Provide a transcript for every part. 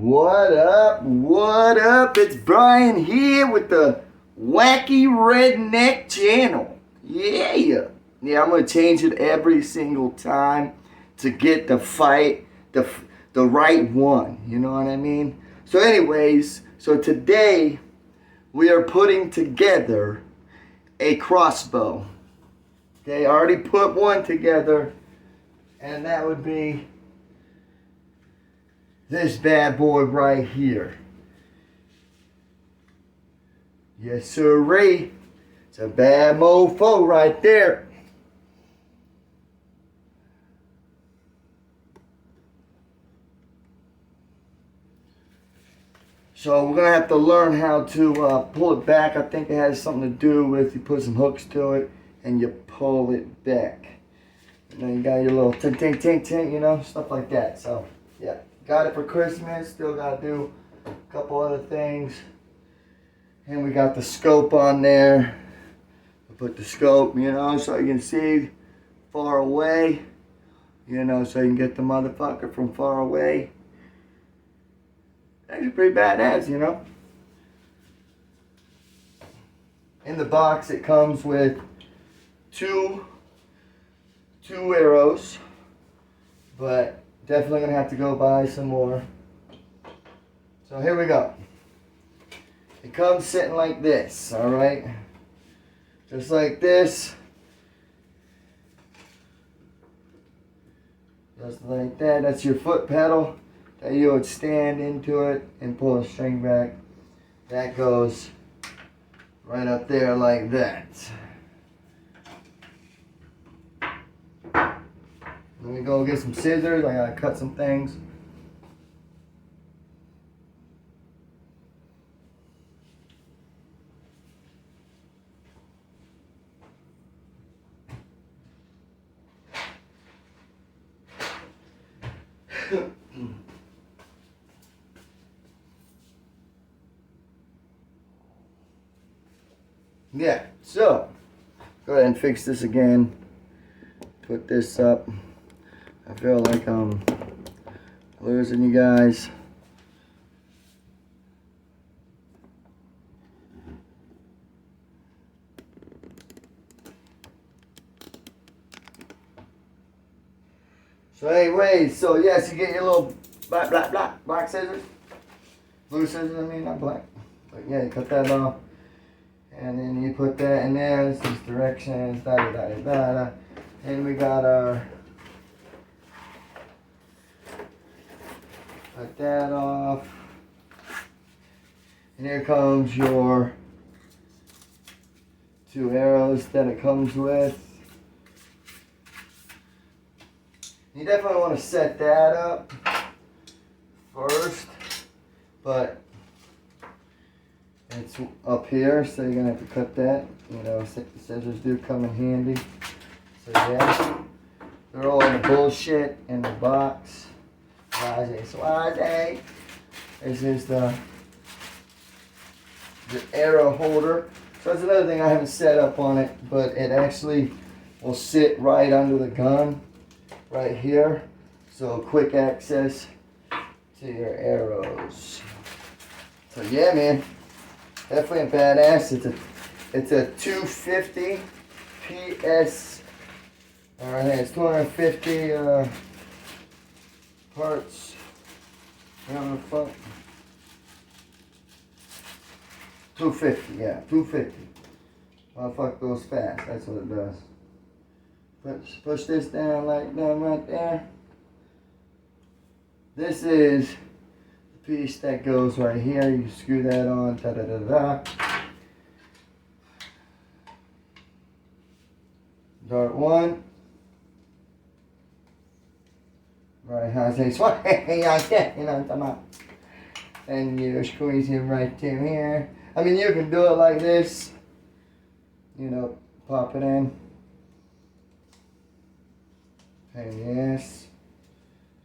What up? What up? It's Brian here with the Wacky Redneck channel. Yeah. Yeah, I'm going to change it every single time to get the fight, the right one. You know what I mean? So anyways, so today we are putting together a crossbow. Okay, I already put one together, and that would be this bad boy right here. Yes, sirree. It's a bad mofo right there. So we're going to have to learn how to pull it back. I think it has something to do with you put some hooks to it and you pull it back. And then you got your little tink, tink, tink, tink, you know, stuff like that. So, yeah. Got it for Christmas. Still got to do a couple other things. And we got the scope on there. I put the scope, you know, so you can see far away. You know, so you can get the motherfucker from far away. Actually pretty badass, you know. In the box it comes with two arrows. But definitely gonna have to go buy some more. So here we go. It comes sitting like this, alright? Just like this. Just like that. That's your foot pedal that you would stand into it and pull a string back. That goes right up there like that. Let me go get some scissors. I gotta cut some things. Yeah, so go ahead and fix this again. Put this up. I feel like I'm losing you guys. So anyways, so yes, you get your little black scissors. Blue scissors, I mean, not black. But yeah, you cut that off. And then you put that in there, these directions, da-da-da-da-da. And we got our, cut that off. And here comes your two arrows that it comes with. You definitely want to set that up first, but it's up here, so you're gonna have to cut that. You know, scissors do come in handy. So yeah, they're all in the bullshit in the box. Swaze. This is the arrow holder. So that's another thing I haven't set up on it, but it actually will sit right under the gun, right here. So quick access to your arrows. So yeah, man. Definitely a badass. It's a 250 PS. Alright, it's 250 parts. I don't know the fuck. 250, yeah, 250. Motherfucker goes fast. That's what it does. Push this down like that right there. This is piece that goes right here. You screw that on. Da da da da. Dart one. Right, how I say swat. You know what I'm talking about. And you squeeze him right to here. I mean, you can do it like this. You know, pop it in. And yes.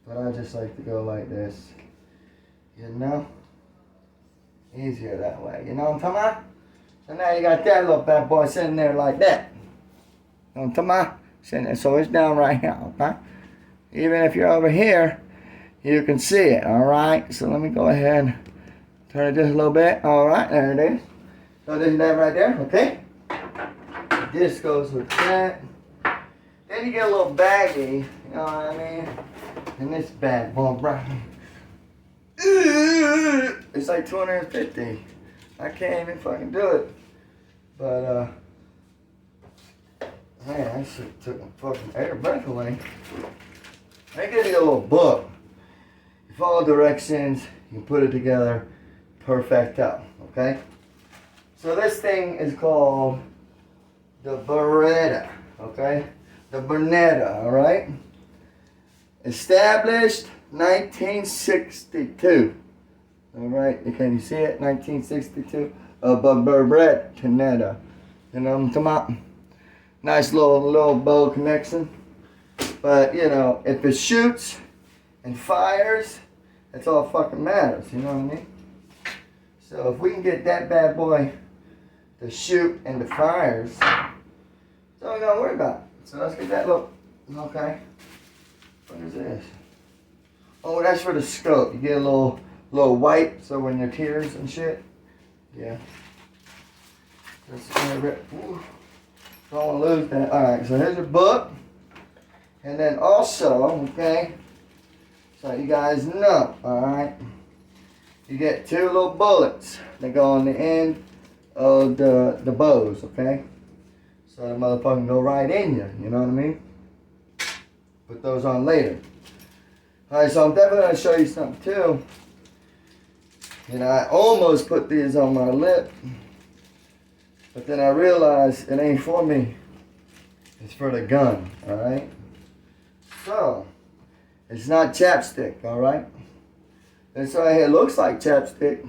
But I just like to go like this. You know? Easier that way. You know what I'm talking about? So now you got that little bad boy sitting there like that. You know what I'm talking about? Sitting there. So it's down right here, okay? Even if you're over here, you can see it. Alright, so let me go ahead and turn it just a little bit. Alright, there it is. So this is that right there, okay? This goes with that. Then you get a little baggie, you know what I mean? And this bad boy, bro. It's like 250. I can't even fucking do it. But, man, that shit took my fucking air breath away. They give you a little book. You follow directions, you put it together, perfecto, okay? So this thing is called the Beretta, okay? The Barnett, alright? Established 1962. Alright, can you see it? 1962. Barnett. You know what I'm talking about? Nice little bow connection. But, you know, if it shoots and fires, that's all fucking matters. You know what I mean? So if we can get that bad boy to shoot and to fires, that's all we gotta worry about. So let's get that look. Okay. What is this? Oh, that's for the scope. You get a little wipe, so when your tears and shit. Yeah. That's a bit. Don't want to lose that. Alright, so here's your book. And then also, okay, so you guys know, alright, you get 2 little bullets that go on the end of the bows, okay? So the motherfucker can go right in you know what I mean? Put those on later. Alright, so I'm definitely going to show you something too. You know, I almost put these on my lip, but then I realized it ain't for me. It's for the gun, alright? So, it's not chapstick, alright? This right here looks like chapstick,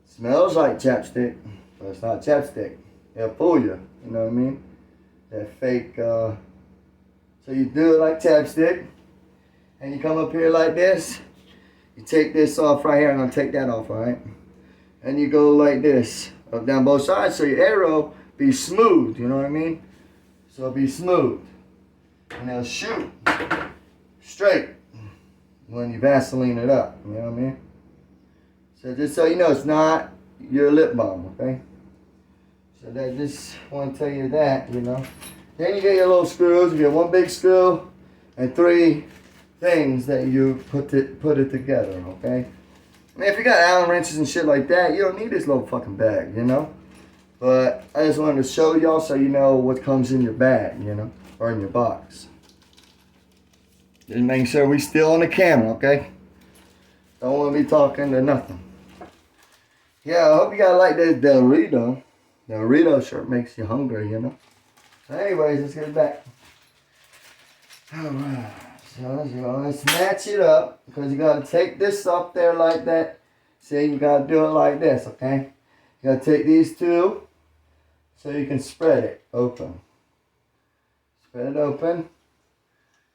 smells like chapstick, but it's not chapstick. It'll fool you, you know what I mean? That fake, so you do it like chapstick, and you come up here like this, you take this off right here, and I'll take that off, alright? And you go like this, up down both sides, so your arrow be smooth, you know what I mean? So it'll be smooth. And it'll shoot straight when you Vaseline it up, you know what I mean? So just so you know, it's not your lip balm, okay? So that just want to tell you that, you know. Then you get your little screws. You get 1 big screw and 3 things that you put it together, okay? I mean, if you got Allen wrenches and shit like that, you don't need this little fucking bag, you know? But I just wanted to show y'all so you know what comes in your bag, you know? Or in your box. Just making sure we still on the camera, okay? Don't want to be talking to nothing. Yeah, I hope you guys like this Dorito. The Dorito shirt makes you hungry, you know? So anyways, let's get it back. Alright, so let's go. Let's match it up. Because you got to take this up there like that. See, you got to do it like this, okay? You got to take these 2 so you can spread it open. Spread it open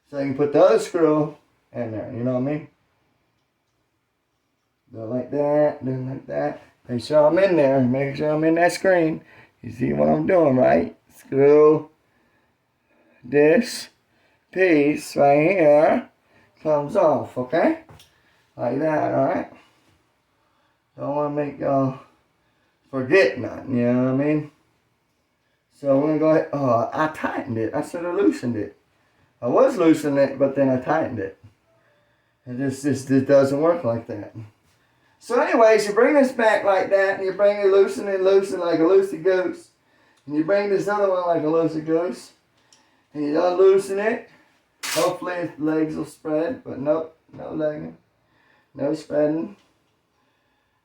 so you can put the other screw in there, you know what I mean? Do it like that, do it like that. Make sure I'm in there, make sure I'm in that screen. You see what I'm doing, right? Screw this piece right here comes off, okay? Like that, alright? Don't want to make y'all forget nothing, you know what I mean? So we're going to go ahead. Oh, I tightened it. I should have loosened it. I was loosening it, but then I tightened it. And this doesn't work like that. So anyways, you bring this back like that, and you bring it loosen like a loosey goose. And you bring this other one like a loosey goose. And you unloosen it. Hopefully its legs will spread, but nope, no legging. No spreading.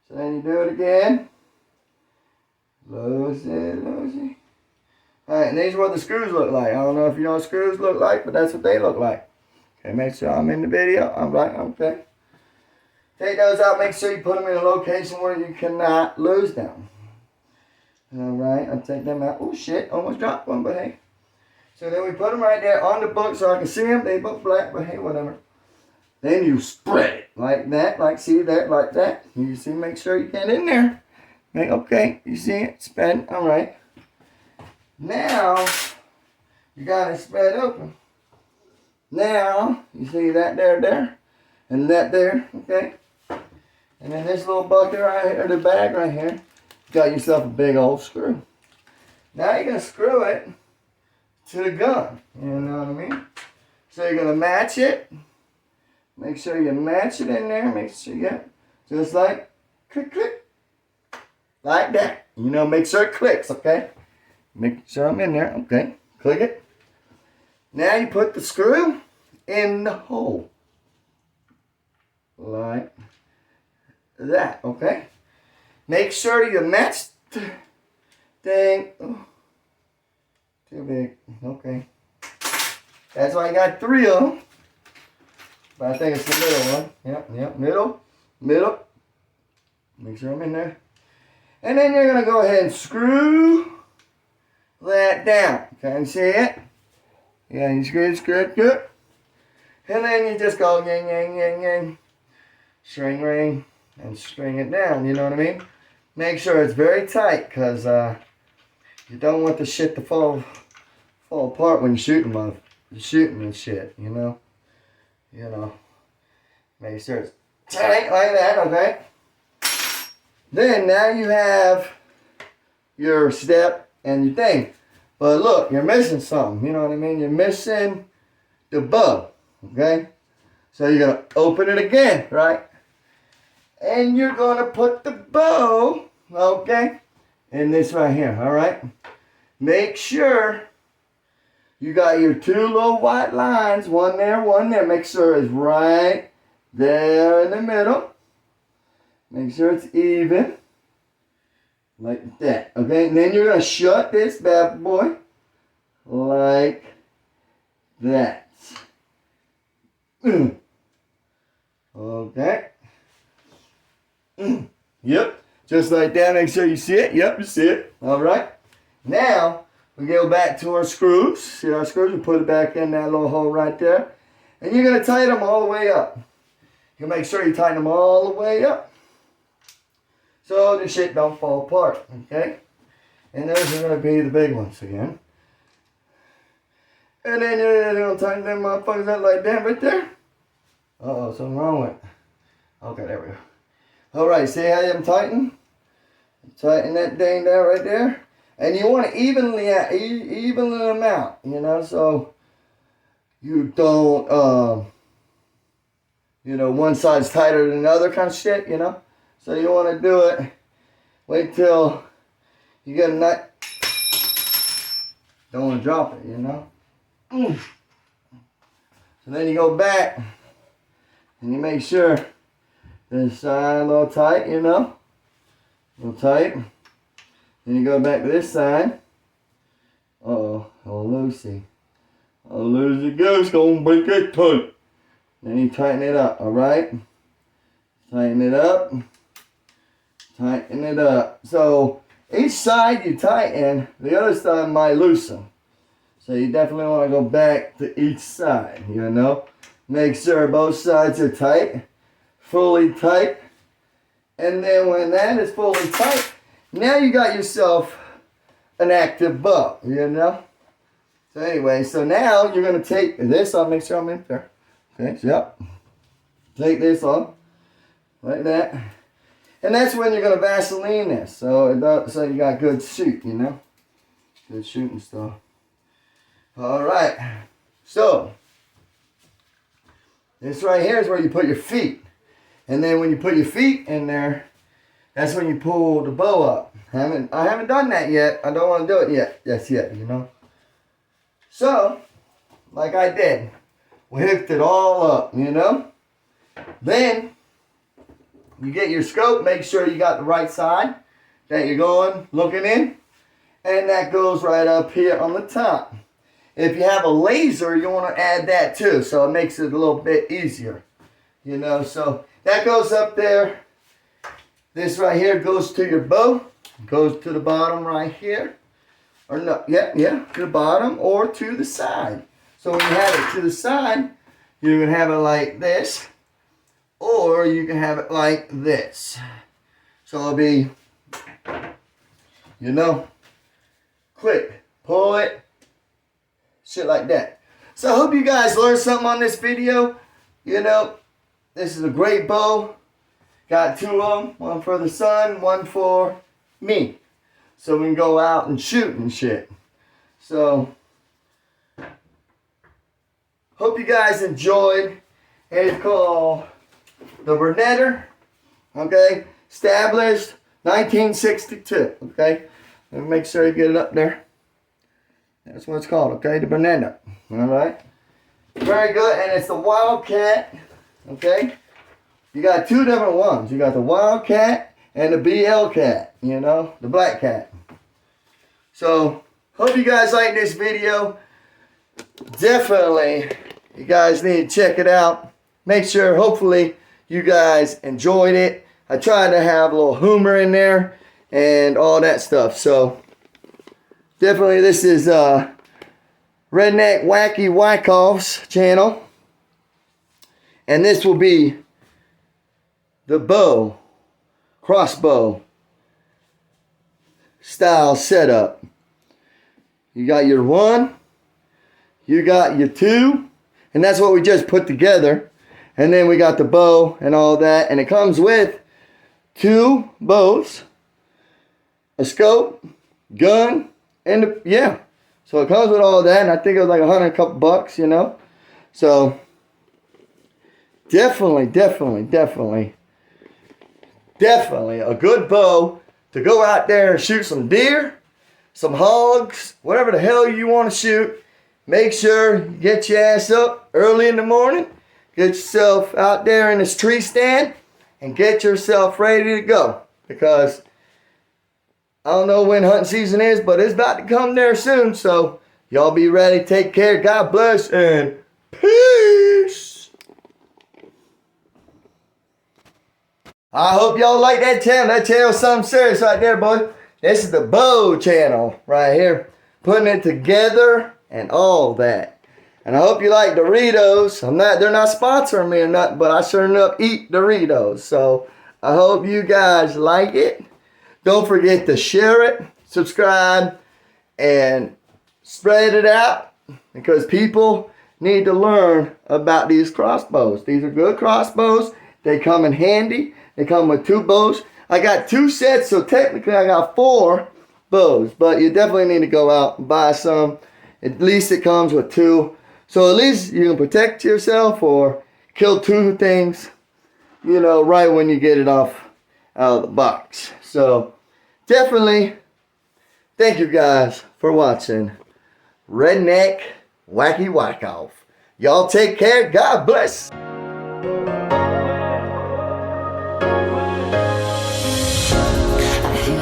So then you do it again. Loosey. Alright, and these are what the screws look like. I don't know if you know what screws look like, but that's what they look like. Okay, make sure I'm in the video. Alright, okay. Take those out. Make sure you put them in a location where you cannot lose them. Alright, I'll take them out. Oh shit, almost dropped one, but hey. So then we put them right there on the book so I can see them. They look black, but hey, whatever. Then you spread it like that, like see that, like that. You see, make sure you get in there. Okay, you see it? Spread. Alright. Now, you got it spread open. Now, you see that there? and that there, okay? And then this little bucket right here, the bag right here, you got yourself a big old screw. Now you're going to screw it to the gun, you know what I mean? So you're going to match it. Make sure you match it in there. Make sure you get just like click, click. Like that. You know, make sure it clicks, okay? Make sure I'm in there, okay? Click it. Now you put the screw in the hole. Like that, okay? Make sure you match the thing. Oh, too big, okay. That's why I got 3 of them. But I think it's the middle one. Yep, middle. Make sure I'm in there. And then you're going to go ahead and screw that down. Can you see it? Yeah, you screw it good. And then you just go yang. String ring and string it down, you know what I mean? Make sure it's very tight because you don't want the shit to fall apart when you're shooting and shit, you know? Make sure it's tight like that, okay? Then now you have your step and your thing. But look, you're missing something, you know what I mean? You're missing the bow, okay? So you're going to open it again, right? And you're going to put the bow, okay, in this right here, all right? Make sure you got your 2 little white lines, one there. Make sure it's right there in the middle. Make sure it's even. Like that, okay? And then you're going to shut this bad boy like that. Okay. Yep. Just like that. Make sure you see it. Yep, you see it. All right. Now, we go back to our screws. See our screws? We put it back in that little hole right there. And you're going to tighten them all the way up. You make sure you tighten them all the way up, so the shit don't fall apart, okay? And those are going to be the big ones again. And then you're going to tighten them motherfuckers up like that right there. Uh-oh, something wrong with it. Okay, there we go. All right, see how I'm tightening? Tighten that thing down right there. And you want to even them out, you know, so you don't, one side's tighter than the other kind of shit, you know. So you want to do it, wait till you get a nut. Don't want to drop it, you know. So then you go back and you make sure this side a little tight, you know. A little tight. Then you go back to this side. Oh Lucy. Oh, Lucy goes gonna break it tight. Then you tighten it up, alright? Tighten it up. Tighten it up. So each side you tighten, the other side might loosen. So you definitely want to go back to each side, you know. Make sure both sides are tight, fully tight. And then when that is fully tight, now you got yourself an active bow, you know. So anyway, so now you're going to take this off. Make sure I'm in there. Okay, yep. Take this off like that. And that's when you're going to Vaseline this. So you got good shoot, you know. Good shooting stuff. All right. So this right here is where you put your feet. And then when you put your feet in there, that's when you pull the bow up. I haven't done that yet. I don't want to do it yet. Yes, yet, you know. So, like I did, we hooked it all up, you know. Then you get your scope. Make sure you got the right side that you're looking in. And that goes right up here on the top. If you have a laser, you want to add that too. So it makes it a little bit easier. You know, so that goes up there. This right here goes to your bow. Goes to the bottom right here. Or no, yeah, to the bottom or to the side. So when you have it to the side, you can have it like this. Or you can have it like this. So it'll be, you know, click, pull it, shit like that. So I hope you guys learned something on this video. You know, This is a great bow. Got two of them. One for the son, one for me. So we can go out and shoot and shit. So, hope you guys enjoyed. It's called the Barnett. Okay, established 1962. Okay, let me make sure you get it up there. That's what it's called. Okay, the Barnett. All right, very good, and it's the wildcat. Okay, you got two different ones. You got the wildcat and the BL cat. You know, the black cat. So, hope you guys like this video. Definitely, you guys need to check it out. Make sure, hopefully, you guys enjoyed it. I tried to have a little humor in there and all that stuff. So, definitely this is Redneck Wacky Wyckoff's channel. And this will be the bow, crossbow style setup. You got your one, you got your two, and that's what we just put together. And then we got the bow and all that, and it comes with two bows, a scope, gun, and yeah. So it comes with all that, and I think it was like $100 and a couple bucks, you know. So definitely a good bow to go out there and shoot some deer, some hogs, whatever the hell you want to shoot. Make sure you get your ass up early in the morning. Get yourself out there in this tree stand and get yourself ready to go. Because I don't know when hunting season is, but it's about to come there soon. So y'all be ready. Take care. God bless and peace. I hope y'all like that channel. That channel's something serious right there, boy. This is the bow channel right here. Putting it together and all that. And I hope you like Doritos. They're not sponsoring me or nothing, but I sure enough eat Doritos. So I hope you guys like it. Don't forget to share it, subscribe, and spread it out because people need to learn about these crossbows. These are good crossbows. They come in handy. They come with two bows. I got two sets, so technically I got 4 bows, but you definitely need to go out and buy some. At least it comes with 2. So at least you can protect yourself or kill 2 things, you know, right when you get it out of the box. So definitely thank you guys for watching Redneck Wacky Wyckoff. Y'all take care. God bless.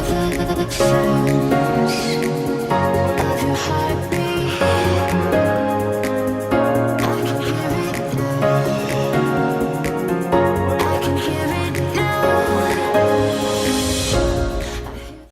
I hear the